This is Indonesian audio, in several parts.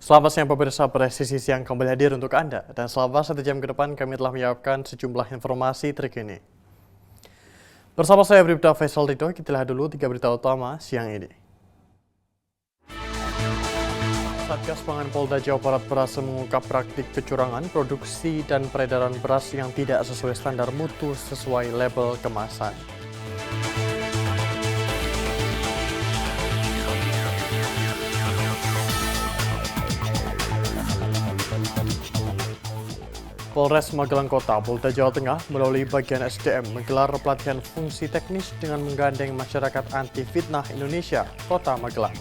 Selamat siang pemirsa, Presisi Siang kembali hadir untuk Anda. Dan selama 1 jam ke depan kami telah menyiapkan sejumlah informasi terkini. Bersama saya Bribda Faisal Ridho, kita lihat dulu 3 berita utama siang ini. Satgas Pangan Polda Jawa Barat berhasil mengungkap praktik kecurangan produksi dan peredaran beras yang tidak sesuai standar mutu sesuai label kemasan. Polres Magelang Kota, Polda Jawa Tengah melalui bagian SDM menggelar pelatihan fungsi teknis dengan menggandeng masyarakat anti fitnah Indonesia, Kota Magelang.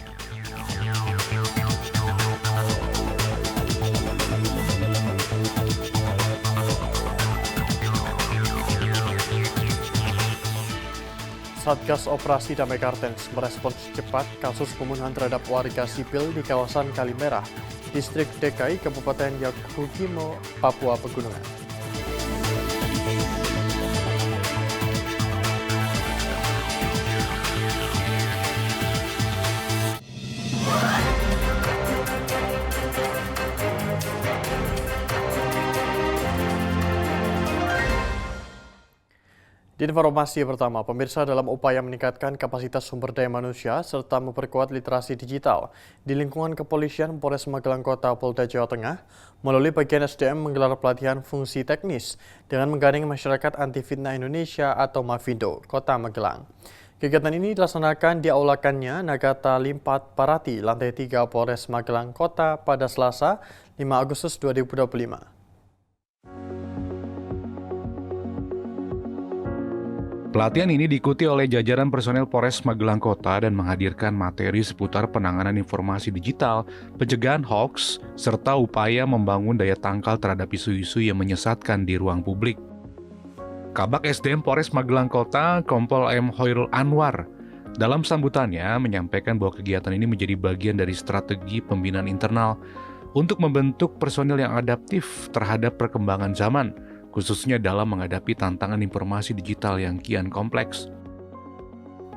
Satgas Operasi Damai Kartens merespons cepat kasus pembunuhan terhadap warga sipil di kawasan Kalimerah, Distrik DKI, Kabupaten Yahukimo, Papua Pegunungan. Di informasi pertama, pemirsa, dalam upaya meningkatkan kapasitas sumber daya manusia serta memperkuat literasi digital di lingkungan kepolisian, Polres Magelang Kota, Polda Jawa Tengah melalui bagian SDM menggelar pelatihan fungsi teknis dengan menggandeng masyarakat anti fitnah Indonesia atau Mafindo, Kota Magelang. Kegiatan ini dilaksanakan di aulakannya Nagata Limpat Parati, lantai 3 Polres Magelang Kota pada Selasa 5 Agustus 2025. Pelatihan ini diikuti oleh jajaran personel Polres Magelang Kota dan menghadirkan materi seputar penanganan informasi digital, pencegahan hoaks, serta upaya membangun daya tangkal terhadap isu-isu yang menyesatkan di ruang publik. Kabak SDM Polres Magelang Kota, Kompol M. Hoirul Anwar, dalam sambutannya menyampaikan bahwa kegiatan ini menjadi bagian dari strategi pembinaan internal untuk membentuk personel yang adaptif terhadap perkembangan zaman, khususnya dalam menghadapi tantangan informasi digital yang kian kompleks.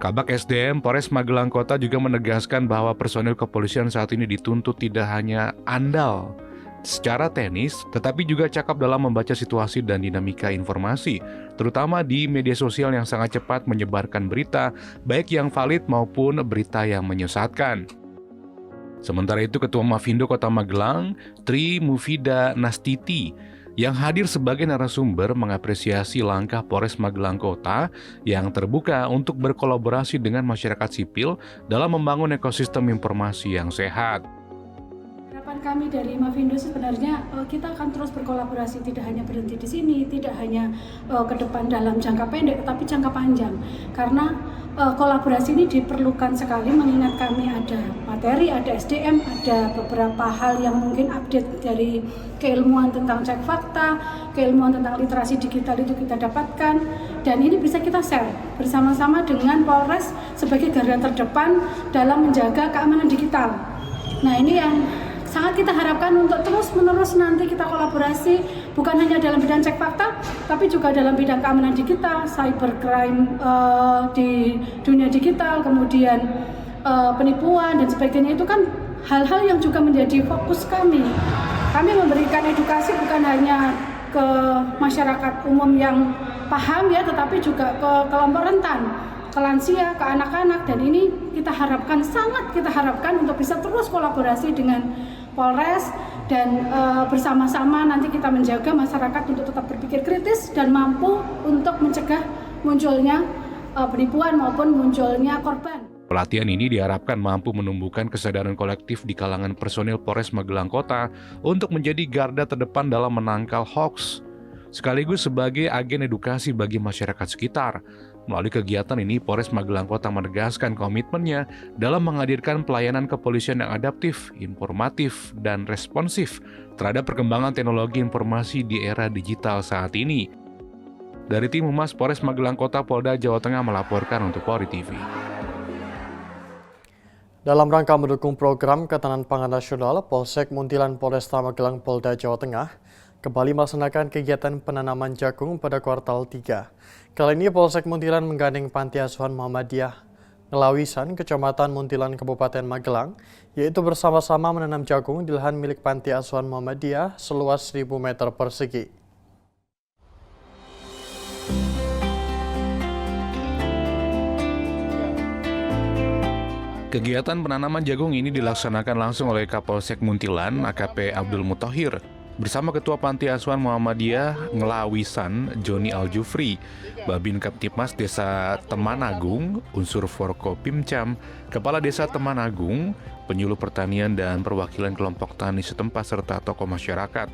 Kabak SDM Polres Magelang Kota juga menegaskan bahwa personel kepolisian saat ini dituntut tidak hanya andal secara teknis, tetapi juga cakap dalam membaca situasi dan dinamika informasi, terutama di media sosial yang sangat cepat menyebarkan berita, baik yang valid maupun berita yang menyesatkan. Sementara itu, Ketua Mafindo Kota Magelang, Tri Mufida Nastiti, yang hadir sebagai narasumber mengapresiasi langkah Polres Magelang Kota yang terbuka untuk berkolaborasi dengan masyarakat sipil dalam membangun ekosistem informasi yang sehat. Harapan kami dari Mafindo sebenarnya kita akan terus berkolaborasi, tidak hanya berhenti di sini, tidak hanya ke depan dalam jangka pendek, tapi jangka panjang. Karena kolaborasi ini diperlukan sekali, mengingat kami ada materi, ada SDM, ada beberapa hal yang mungkin update dari keilmuan tentang cek fakta, keilmuan tentang literasi digital itu kita dapatkan, dan ini bisa kita share bersama-sama dengan Polres sebagai garda terdepan dalam menjaga keamanan digital. Nah, ini yang sangat kita harapkan untuk terus-menerus nanti kita kolaborasi, bukan hanya dalam bidang cek fakta, tapi juga dalam bidang keamanan digital, cybercrime di dunia digital, kemudian penipuan dan sebagainya. Itu kan hal-hal yang juga menjadi fokus kami. Kami memberikan edukasi bukan hanya ke masyarakat umum yang paham ya, tetapi juga ke kelompok rentan, ke lansia, ke anak-anak, dan ini sangat kita harapkan untuk bisa terus kolaborasi dengan Polres dan bersama-sama nanti kita menjaga masyarakat untuk tetap berpikir kritis dan mampu untuk mencegah munculnya penipuan maupun munculnya korban. Pelatihan ini diharapkan mampu menumbuhkan kesadaran kolektif di kalangan personil Polres Magelang Kota untuk menjadi garda terdepan dalam menangkal hoaks, sekaligus sebagai agen edukasi bagi masyarakat sekitar. Melalui kegiatan ini, Polres Magelang Kota menegaskan komitmennya dalam menghadirkan pelayanan kepolisian yang adaptif, informatif, dan responsif terhadap perkembangan teknologi informasi di era digital saat ini. Dari tim Humas Polres Magelang Kota, Polda Jawa Tengah melaporkan untuk Polri TV. Dalam rangka mendukung program Ketahanan Pangan Nasional, Polsek Muntilan Polresta Magelang Polda Jawa Tengah kembali melaksanakan kegiatan penanaman jagung pada kuartal 3. Kali ini Polsek Muntilan menggandeng Panti Asuhan Muhammadiyah Ngelawisan, Kecamatan Muntilan, Kabupaten Magelang, yaitu bersama-sama menanam jagung di lahan milik Panti Asuhan Muhammadiyah seluas 1.000 meter persegi. Kegiatan penanaman jagung ini dilaksanakan langsung oleh Kapolsek Muntilan, AKP Abdul Mutahhir, bersama Ketua Panti Asuhan Muhammadiyah Ngelawisan, Joni Aljufri, Babin Kaptipmas Desa Temanagung, unsur Forkopimcam, Kepala Desa Temanagung, penyuluh pertanian dan perwakilan kelompok tani setempat serta tokoh masyarakat.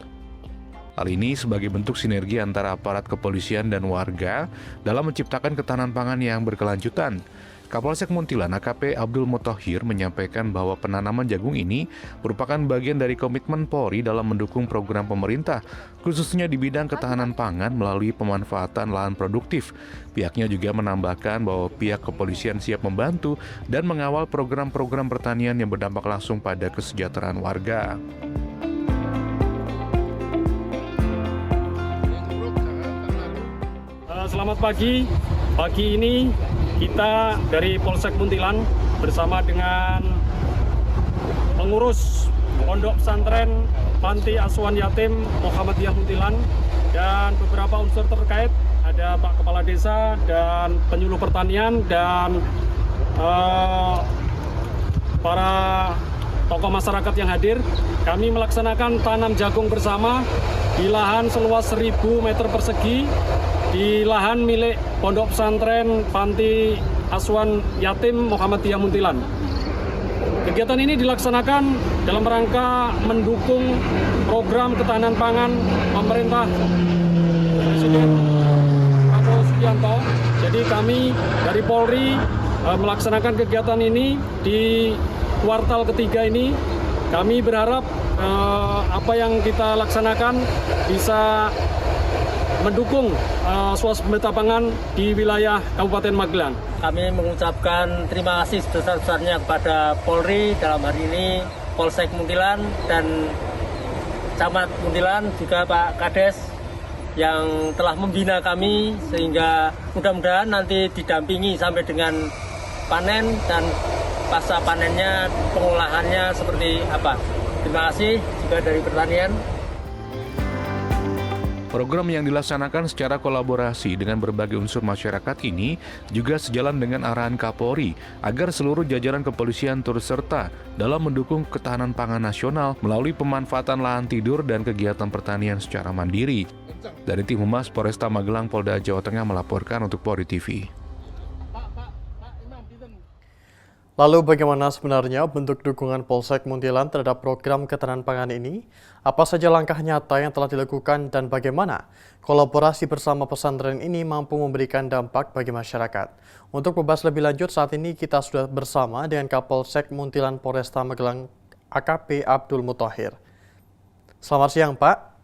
Hal ini sebagai bentuk sinergi antara aparat kepolisian dan warga dalam menciptakan ketahanan pangan yang berkelanjutan. Kapolsek Muntilan AKP Abdul Mutahhir menyampaikan bahwa penanaman jagung ini merupakan bagian dari komitmen Polri dalam mendukung program pemerintah, khususnya di bidang ketahanan pangan melalui pemanfaatan lahan produktif. Pihaknya juga menambahkan bahwa pihak kepolisian siap membantu dan mengawal program-program pertanian yang berdampak langsung pada kesejahteraan warga. Selamat pagi. Pagi ini kita dari Polsek Muntilan bersama dengan pengurus Pondok Pesantren Panti Asuhan Yatim Muhammadiyah Muntilan dan beberapa unsur terkait, ada Pak Kepala Desa dan penyuluh pertanian dan para tokoh masyarakat yang hadir. Kami melaksanakan tanam jagung bersama di lahan seluas 1.000 meter persegi di lahan milik Pondok Pesantren Panti Asuhan Yatim Muhammadiyah Muntilan. Kegiatan ini dilaksanakan dalam rangka mendukung program ketahanan pangan pemerintah Presiden Prabowo Subianto. Jadi kami dari Polri melaksanakan kegiatan ini di kuartal ketiga ini. Kami berharap apa yang kita laksanakan bisa mendukung swasembada pangan di wilayah Kabupaten Magelang. Kami mengucapkan terima kasih sebesar-besarnya kepada Polri, dalam hari ini Polsek Muntilan dan Camat Muntilan, juga Pak Kades yang telah membina kami sehingga mudah-mudahan nanti didampingi sampai dengan panen dan pasca panennya pengolahannya seperti apa. Terima kasih juga dari pertanian. Program yang dilaksanakan secara kolaborasi dengan berbagai unsur masyarakat ini juga sejalan dengan arahan Kapolri agar seluruh jajaran kepolisian turut serta dalam mendukung ketahanan pangan nasional melalui pemanfaatan lahan tidur dan kegiatan pertanian secara mandiri. Dari Tim Humas Polresta Magelang, Polda Jawa Tengah melaporkan untuk Polri TV. Lalu bagaimana sebenarnya bentuk dukungan Polsek Muntilan terhadap program ketahanan pangan ini? Apa saja langkah nyata yang telah dilakukan dan bagaimana kolaborasi bersama pesantren ini mampu memberikan dampak bagi masyarakat? Untuk membahas lebih lanjut, saat ini kita sudah bersama dengan Kapolsek Muntilan Polresta Magelang AKP Abdul Mutahhir. Selamat siang, Pak.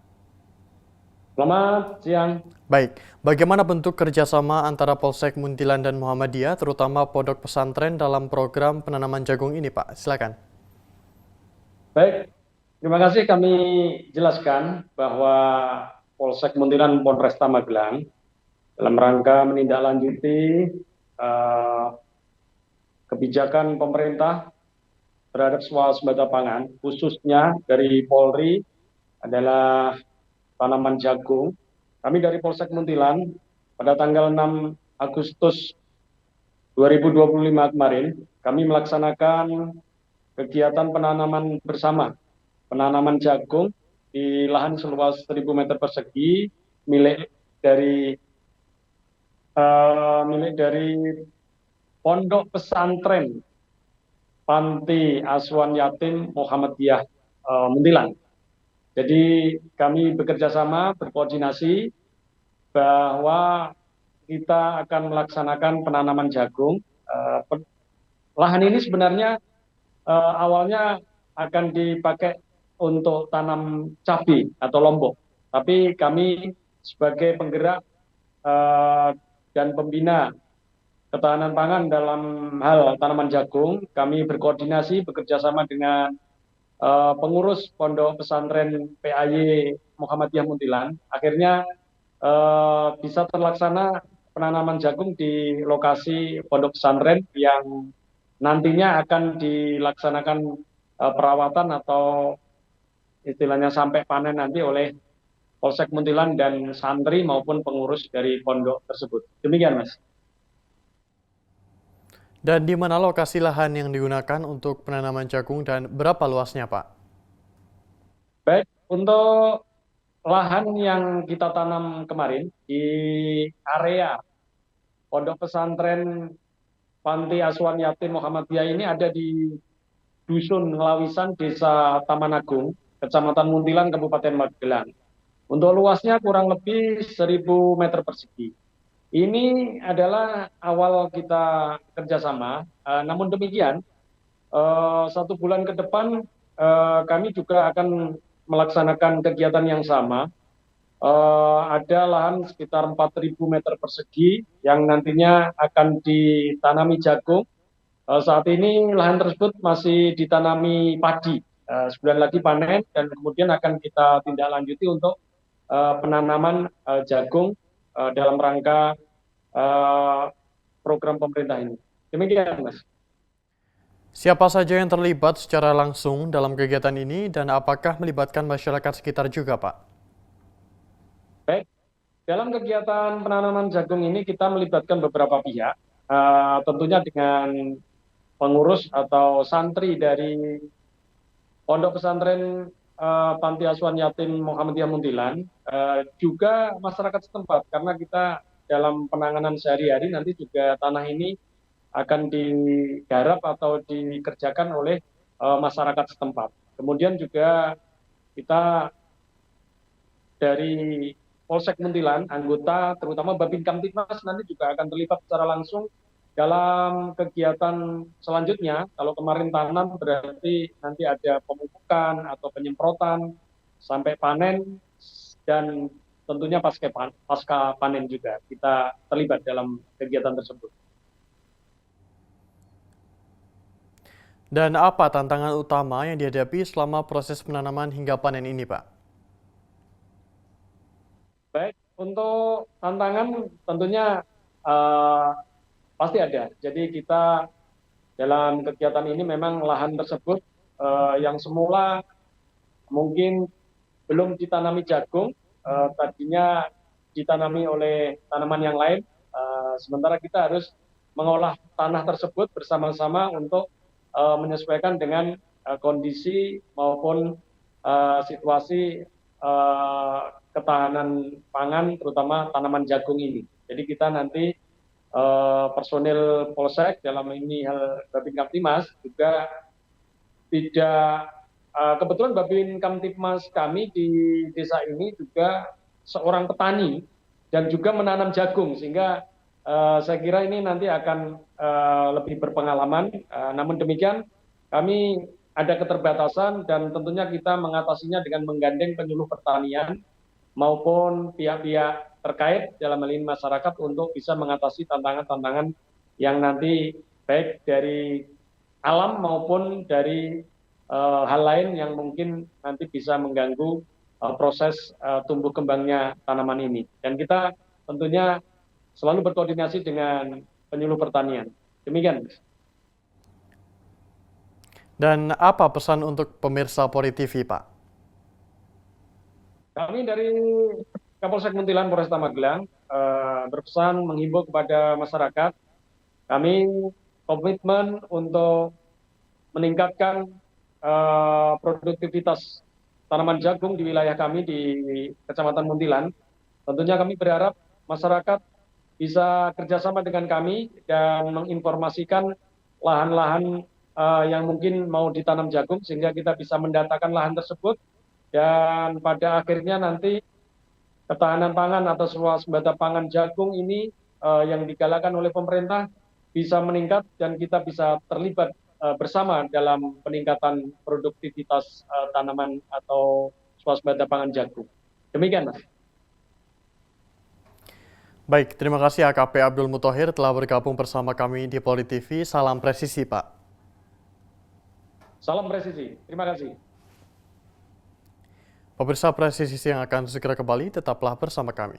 Selamat siang. Baik, bagaimana bentuk kerjasama antara Polsek Muntilan dan Muhammadiyah, terutama pondok pesantren dalam program penanaman jagung ini, Pak? Silakan. Baik, terima kasih. Kami jelaskan bahwa Polsek Muntilan Polresta Magelang dalam rangka menindaklanjuti kebijakan pemerintah terhadap swasembada pangan, khususnya dari Polri adalah tanaman jagung. Kami dari Polsek Muntilan pada tanggal 6 Agustus 2025 kemarin, kami melaksanakan kegiatan penanaman bersama, penanaman jagung di lahan seluas 1.000 meter persegi milik dari Pondok Pesantren Panti Asuhan Yatim Muhammadiyah Muntilan. Jadi kami bekerja sama, berkoordinasi bahwa kita akan melaksanakan penanaman jagung. Lahan ini sebenarnya awalnya akan dipakai untuk tanam cabai atau lombok. Tapi kami sebagai penggerak dan pembina ketahanan pangan dalam hal tanaman jagung, kami berkoordinasi bekerja sama dengan pengurus Pondok Pesantren PAY Muhammadiyah Muntilan. Akhirnya bisa terlaksana penanaman jagung di lokasi pondok pesantren yang nantinya akan dilaksanakan perawatan atau istilahnya sampai panen nanti oleh Polsek Muntilan dan santri maupun pengurus dari pondok tersebut. Demikian, Mas. Dan di mana lokasi lahan yang digunakan untuk penanaman jagung dan berapa luasnya, Pak? Baik, untuk lahan yang kita tanam kemarin di area pondok pesantren Panti Asuhan Yatim Muhammadiyah ini ada di Dusun Ngelawisan, Desa Taman Agung, Kecamatan Muntilan, Kabupaten Magelang. Untuk luasnya kurang lebih 1.000 meter persegi. Ini adalah awal kita kerjasama, namun demikian 1 bulan ke depan kami juga akan melaksanakan kegiatan yang sama. Ada lahan sekitar 4.000 meter persegi yang nantinya akan ditanami jagung. Saat ini lahan tersebut masih ditanami padi. Sebulan lagi panen dan kemudian akan kita tindak lanjuti untuk penanaman jagung dalam rangka program pemerintah ini. Demikian, Mas. Siapa saja yang terlibat secara langsung dalam kegiatan ini dan apakah melibatkan masyarakat sekitar juga, Pak? Baik, dalam kegiatan penanaman jagung ini kita melibatkan beberapa pihak, tentunya dengan pengurus atau santri dari Pondok Pesantren Panti Asuhan Yatim Muhammadiyah Muntilan, juga masyarakat setempat, karena kita dalam penanganan sehari-hari nanti juga tanah ini akan digarap atau dikerjakan oleh masyarakat setempat. Kemudian juga kita dari Polsek Muntilan, anggota terutama Babin Kamtibmas nanti juga akan terlibat secara langsung dalam kegiatan selanjutnya. Kalau kemarin tanam berarti nanti ada pemupukan atau penyemprotan sampai panen, dan tentunya pasca panen juga kita terlibat dalam kegiatan tersebut. Dan apa tantangan utama yang dihadapi selama proses penanaman hingga panen ini, Pak? Baik, untuk tantangan tentunya pasti ada. Jadi kita dalam kegiatan ini memang lahan tersebut yang semula mungkin belum ditanami jagung, tadinya ditanami oleh tanaman yang lain, sementara kita harus mengolah tanah tersebut bersama-sama untuk menyesuaikan dengan kondisi maupun situasi ketahanan pangan, terutama tanaman jagung ini. Jadi kita nanti personil Polsek dalam ini hal Babin Kamtibmas juga tidak kebetulan Babin Kamtibmas kami di desa ini juga seorang petani dan juga menanam jagung, sehingga saya kira ini nanti akan lebih berpengalaman. Namun demikian kami ada keterbatasan dan tentunya kita mengatasinya dengan menggandeng penyuluh pertanian maupun pihak-pihak terkait dalam hal ini masyarakat untuk bisa mengatasi tantangan-tantangan yang nanti baik dari alam maupun dari hal lain yang mungkin nanti bisa mengganggu proses tumbuh kembangnya tanaman ini. Dan kita tentunya selalu berkoordinasi dengan penyuluh pertanian. Demikian. Dan apa pesan untuk pemirsa Polri TV, Pak? Kami dari Kapolsek Muntilan Polresta Magelang berpesan menghimbau kepada masyarakat. Kami komitmen untuk meningkatkan produktivitas tanaman jagung di wilayah kami di Kecamatan Muntilan. Tentunya kami berharap masyarakat bisa kerjasama dengan kami dan menginformasikan lahan-lahan yang mungkin mau ditanam jagung, sehingga kita bisa mendatakan lahan tersebut dan pada akhirnya nanti ketahanan pangan atau swasembada pangan jagung ini yang digalakan oleh pemerintah bisa meningkat dan kita bisa terlibat bersama dalam peningkatan produktivitas tanaman atau swasembada pangan jagung. Demikian, Mas. Baik, terima kasih AKP Abdul Muthohir telah bergabung bersama kami di Polri TV. Salam presisi, Pak. Salam presisi, terima kasih. Pemirsa presisi yang akan segera kembali, tetaplah bersama kami.